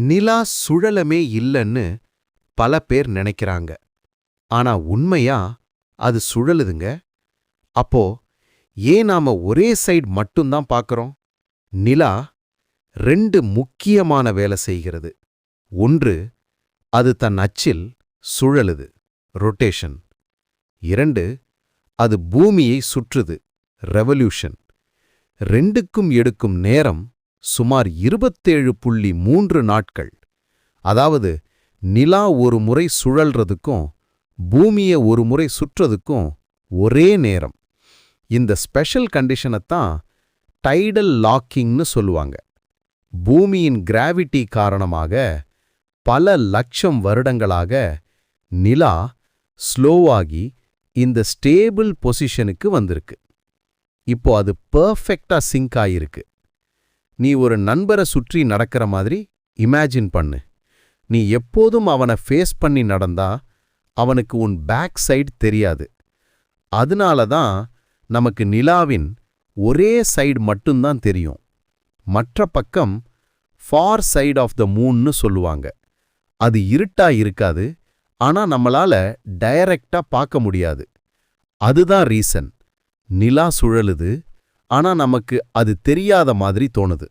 நிலா சுழலமே இல்லன்னு பல பேர் நினைக்கிறாங்க. ஆனா உண்மையா அது சுழலுதுங்க. அப்போ ஏன் நாம ஒரே சைடு மட்டும்தான் பார்க்கறோம்? நிலா ரெண்டு முக்கியமான வேலை செய்கிறது. ஒன்று, அது தன் அச்சில் சுழலுது, ரொட்டேஷன். இரண்டு, அது பூமியை சுற்றுது, ரெவல்யூஷன். ரெண்டுக்கும் எடுக்கும் நேரம் சுமார் 27.3 நாட்கள். அதாவது நிலா ஒரு முறை சுழல்றதுக்கும் பூமிய ஒரு முறை சுற்றதுக்கும் ஒரே நேரம். இந்த ஸ்பெஷல் கண்டிஷனைத்தான் டைடல் லாக்கிங்னு சொல்லுவாங்க. பூமியின் கிராவிட்டி காரணமாக பல லட்சம் வருடங்களாக நிலா ஸ்லோவாகி இந்த ஸ்டேபிள் பொசிஷனுக்கு வந்திருக்கு. இப்போ அது பெர்ஃபெக்டா சிங்க் ஆயிருக்கு. நீ ஒரு நண்பரை சுற்றி நடக்கிற மாதிரி இமேஜின் பண்ணு. நீ எப்போதும் அவனை ஃபேஸ் பண்ணி நடந்தா அவனுக்கு உன் பேக் சைடு தெரியாது. அதனால தான் நமக்கு நிலாவின் ஒரே சைடு மட்டும்தான் தெரியும். மற்ற பக்கம் ஃபார் சைடு ஆஃப் த மூன்னு சொல்லுவாங்க. அது இருட்டா இருக்காது, ஆனா நம்மளால டைரக்டா பார்க்க முடியாது. அதுதான் ரீசன். நிலா சுழலுது, ஆனா நமக்கு அது தெரியாத மாதிரி தோணுது.